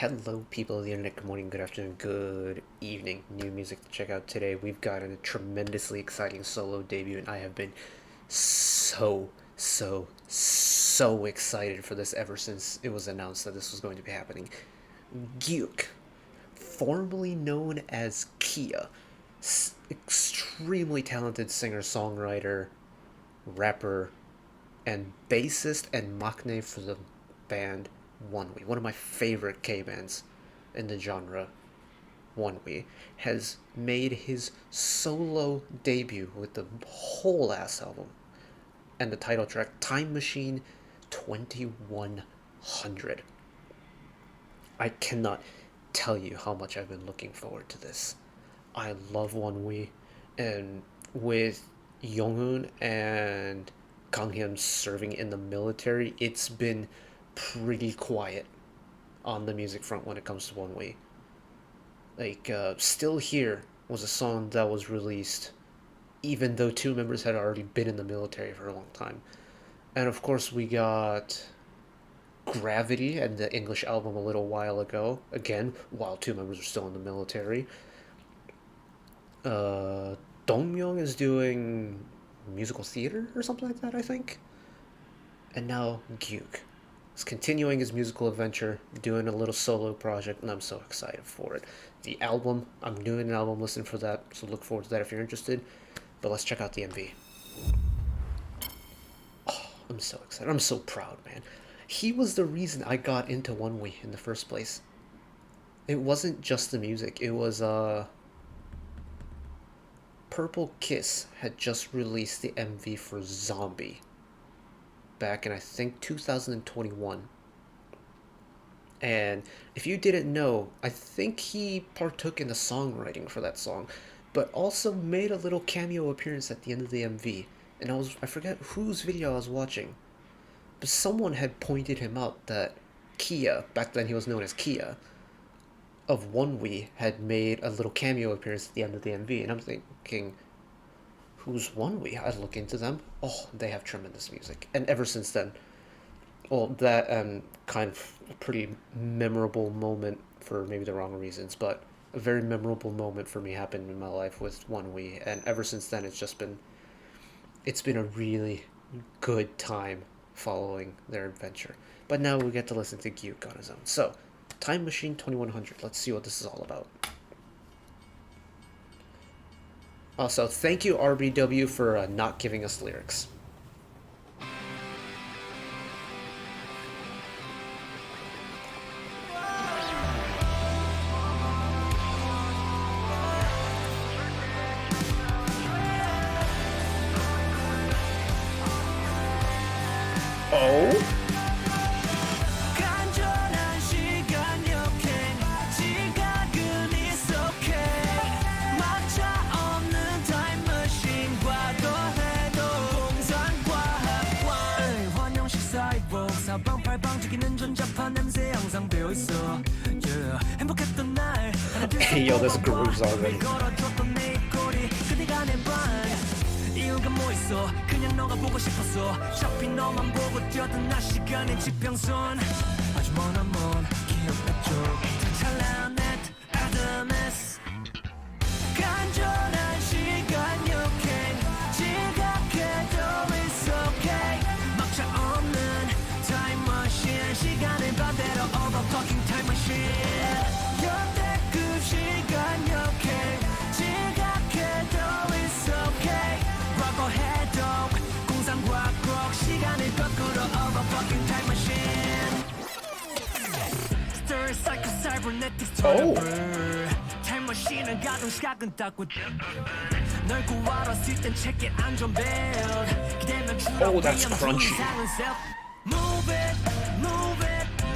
Hello, people of the internet. Good morning, good afternoon, good evening. New music to check out today. We've got a tremendously exciting solo debut, and I have been so excited for this ever since it was announced that this was going to be happening. Giuk, formerly known as Kia, extremely talented singer-songwriter, rapper, and bassist and maknae for the band Onewee, one of my favorite K-bands in the genre. Onewee has made his solo debut with the whole ass album and the title track Time Machine 2100. I cannot tell you how much I've been looking forward to this. I love Onewee, and with Yonghoon and Kanghyun serving in the military, it's been pretty quiet on the music front when it comes to Onewee. Still Here was a song that was released even though two members had already been in the military for a long time. And of course, we got Gravity and the English album a little while ago, again, while two members are still in the military. Dongmyoung is doing musical theater or something like that, I think. And now Giuk is continuing his musical adventure, doing a little solo project, and I'm so excited for it. The album, I'm doing an album listen for that, so look forward to that if you're interested. But let's check out the MV. Oh, I'm so excited. I'm so proud, man. He was the reason I got into Onewee in the first place. It wasn't just the music, it was, Purple Kiss had just released the MV for Zombie back in, I think, 2021. And if you didn't know, I think he partook in the songwriting for that song, but also made a little cameo appearance at the end of the MV. And I forget whose video I was watching, but someone had pointed him out that Kia, back then he was known as Kia, of Onewee, had made a little cameo appearance at the end of the MV, and I'm thinking, who's Onewee? I'd look into them. Oh, they have tremendous music. And ever since then, well, that kind of a pretty memorable moment for maybe the wrong reasons, but a very memorable moment for me happened in my life with Onewee, and ever since then it's been a really good time following their adventure. But now we get to listen to Giuk on his own. So, Time Machine 2100. Let's see what this is all about. Also, thank you RBW for not giving us lyrics. Oh? Hey, yo, this grooves already. 이유가 뭐 있어 그냥 너가 보고 싶었어 어차피 너만 보고 뛰었던 나 시간의 지평선 아주 먼 기억의 쪽 더 찬란한 아드메스 간절한 시간역행 지각해도 it's okay 막차 없는 타임머신 시간을 반대로 overfucking time machine 역대급 시간역행 지각해도 it's okay 해도 공상과 꼭 시간을 거꾸로 overfucking time machine Stir cycle cybernetics turnover Time machine은 가동 시각은 닦고 널 구하러 쓸 땐 check it 안전 build 기대면 주로 that's crunchy Move it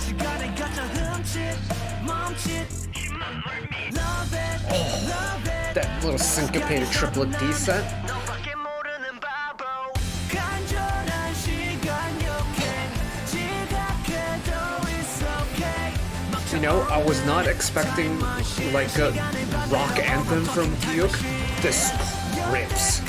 시간을 갖다 훔칫 멈칫 Love it that little syncopated triplet descent You know, I was not expecting like a rock anthem from Giuk. This rips.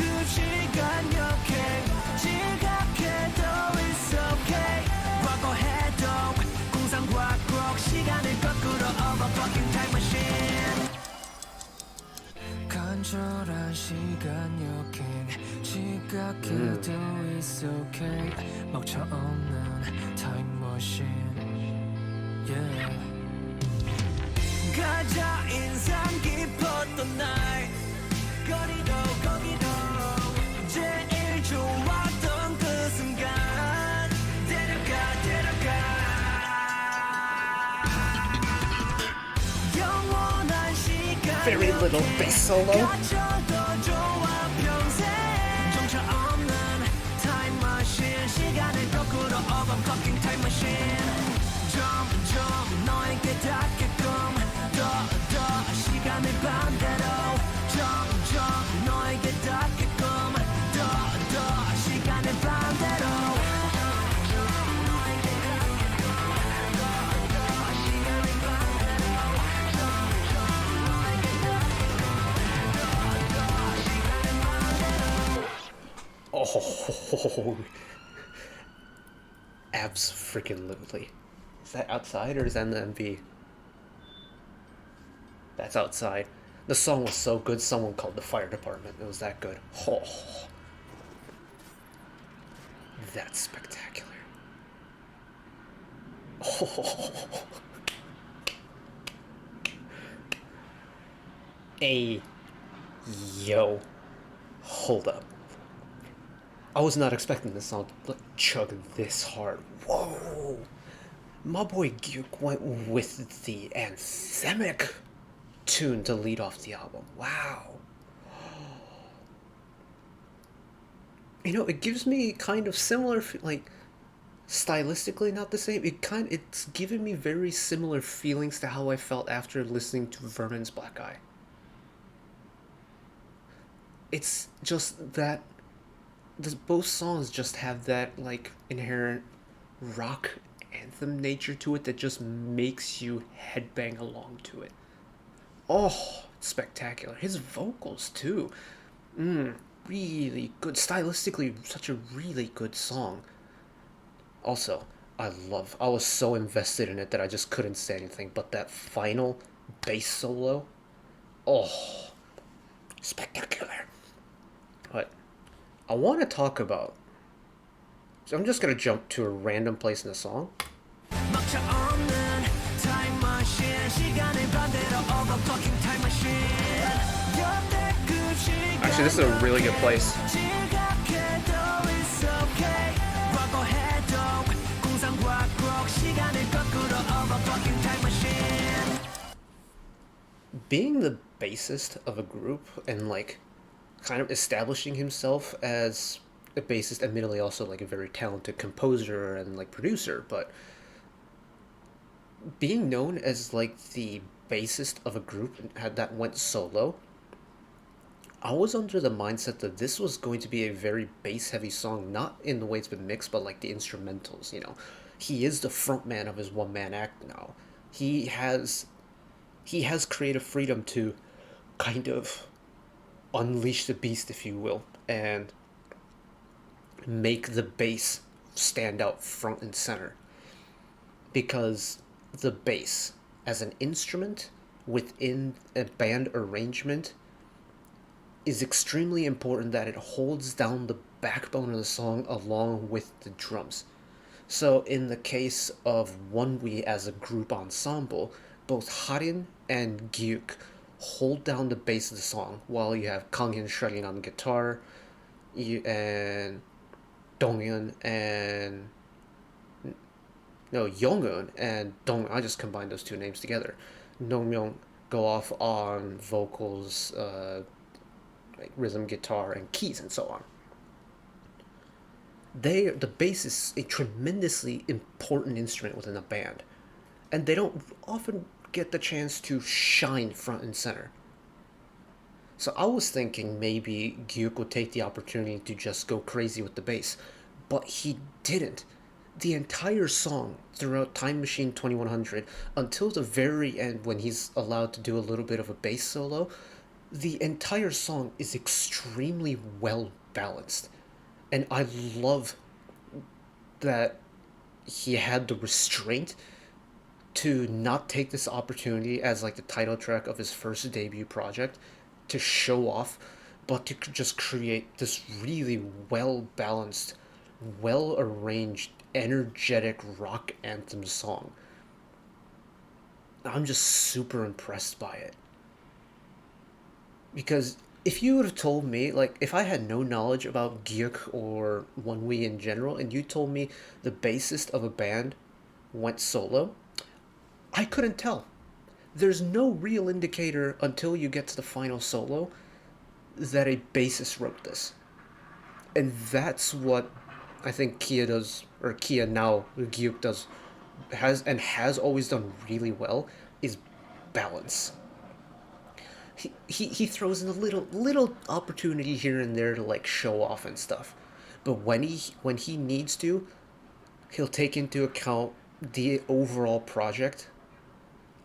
간절한 시간역행 지각해도 it's okay 멈춰 없는 타임머신 yeah. 가자 인상 깊었던 날 거리도 거기도 제일 좋았던 그 순간 데려가 영원한 시간 Very little bass solo. 갇혀도 좋아 평생 정처 없는 타임머신 시간을 거꾸로 overclocking 타임머신 점점 너에게 닿게끔 더 시간을 반대로 점점 너에게 닿게끔 더 시간을 반대로 Oh, abs freaking lovely. Is that outside or is that in the MV? That's outside. The song was so good, someone called the fire department. It was that good. Oh, that's spectacular. Oh. Hey, yo, hold up. I was not expecting this song to chug this hard. Whoa! My boy Giuk went with the anthemic tune to lead off the album. Wow. You know, it gives me kind of similar, like, stylistically not the same. It's giving me very similar feelings to how I felt after listening to Vermin's Black Eye. It's just that both songs just have that like inherent rock anthem nature to it that just makes you headbang along to it. Oh, it's spectacular. His vocals too. Really good. Stylistically, such a really good song. Also, I was so invested in it that I just couldn't say anything, but that final bass solo, oh, spectacular. But I want to talk about. So I'm just gonna jump to a random place in the song. Actually, this is a really good place. Being the bassist of a group and like kind of establishing himself as a bassist, admittedly also like a very talented composer and like producer, but being known as like the bassist of a group that went solo, I was under the mindset that this was going to be a very bass heavy song, not in the way it's been mixed, but like the instrumentals, you know. He is the frontman of his one man act now. He has creative freedom to kind of unleash the beast, if you will, and make the bass stand out front and center. Because the bass, as an instrument within a band arrangement, is extremely important that it holds down the backbone of the song along with the drums. So in the case of One We as a group ensemble, both Harin and Giuk hold down the bass of the song while you have Kanghyun shredding on the guitar, and Donghyun and Yonghyun and Dong. I just combined those two names together. Dongmyeong go off on vocals, like rhythm guitar and keys and so on. The bass is a tremendously important instrument within a band, and they don't often get the chance to shine front and center. So I was thinking maybe Giuk would take the opportunity to just go crazy with the bass, but he didn't. The entire song throughout Time Machine 2100 until the very end when he's allowed to do a little bit of a bass solo, the entire song is extremely well balanced. And I love that he had the restraint to not take this opportunity as like the title track of his first debut project to show off, but to just create this really well balanced, well arranged, energetic rock anthem song. I'm just super impressed by it. Because if you would have told me, like, if I had no knowledge about Giuk or One We in general, and you told me the bassist of a band went solo, I couldn't tell. There's no real indicator until you get to the final solo that a bassist wrote this. And that's what I think Kia does, or Kia now, Giuk does, has always done really well, is balance. He throws in a little opportunity here and there to like show off and stuff, but when he needs to, he'll take into account the overall project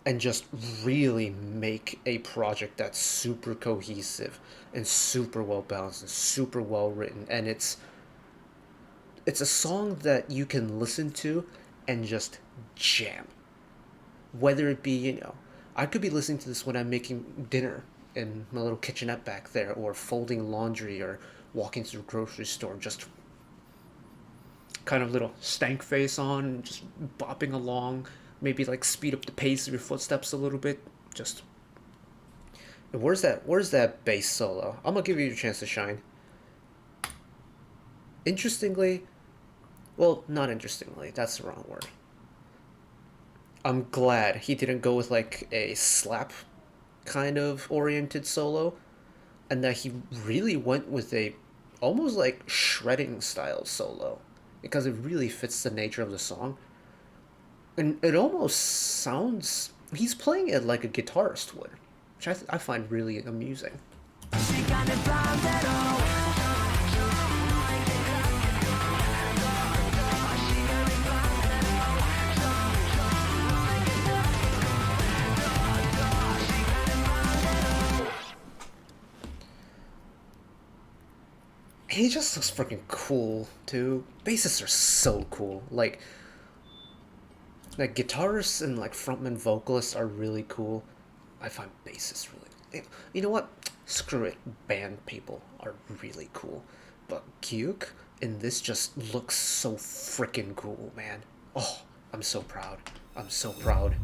and just really make a project that's super cohesive and super well balanced and super well written, and it's a song that you can listen to and just jam. Whether it be, I could be listening to this when I'm making dinner in my little kitchenette back there, or folding laundry, or walking through the grocery store, just kind of little stank face on, just bopping along, maybe like speed up the pace of your footsteps a little bit. Just where's that bass solo? I'm gonna give you a chance to shine. Interestingly, well, not interestingly, that's the wrong word. I'm glad he didn't go with like a slap kind of oriented solo, and that he really went with a almost like shredding style solo, because it really fits the nature of the song. And it almost sounds, he's playing it like a guitarist would, which I find really amusing. He just looks freaking cool too. Bassists are so cool. Like guitarists and like frontman vocalists are really cool. I find bassists really. You know what? Screw it. Band people are really cool. But Giuk in this just looks so freaking cool, man. Oh, I'm so proud. I'm so proud.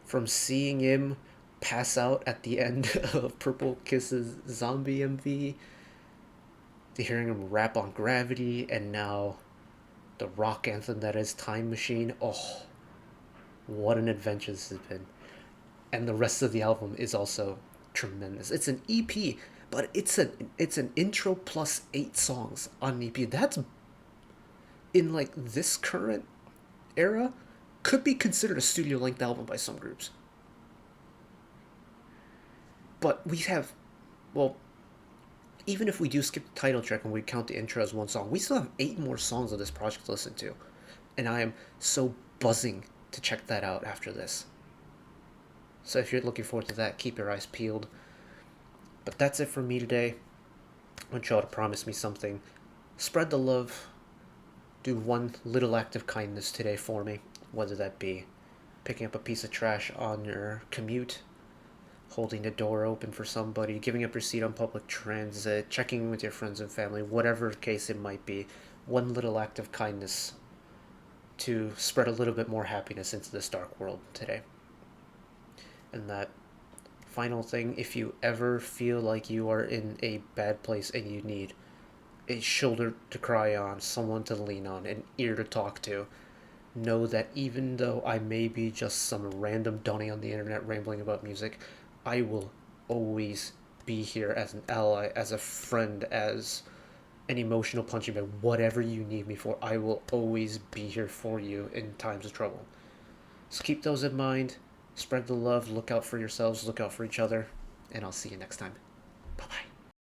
From seeing him pass out at the end of Purple Kiss's Zombie MV, to hearing him rap on Gravity, and now the rock anthem that is Time Machine. Oh, what an adventure this has been. And the rest of the album is also tremendous. It's an EP, but it's an intro plus 8 songs on an EP. That's, in like this current era, could be considered a studio length album by some groups. But we have, well, even if we do skip the title track and we count the intro as one song, we still have 8 more songs of this project to listen to. And I am so buzzing to check that out after this. So if you're looking forward to that, keep your eyes peeled. But that's it for me today. I want y'all to promise me something. Spread the love. Do one little act of kindness today for me. Whether that be picking up a piece of trash on your commute, holding the door open for somebody, giving up your seat on public transit, checking in with your friends and family, whatever case it might be. One little act of kindness to spread a little bit more happiness into this dark world today. And that final thing, if you ever feel like you are in a bad place and you need a shoulder to cry on, someone to lean on, an ear to talk to, know that even though I may be just some random Donnie on the internet rambling about music, I will always be here as an ally, as a friend, as an emotional punching bag, whatever you need me for. I will always be here for you in times of trouble. So keep those in mind. Spread the love. Look out for yourselves. Look out for each other. And I'll see you next time. Bye-bye.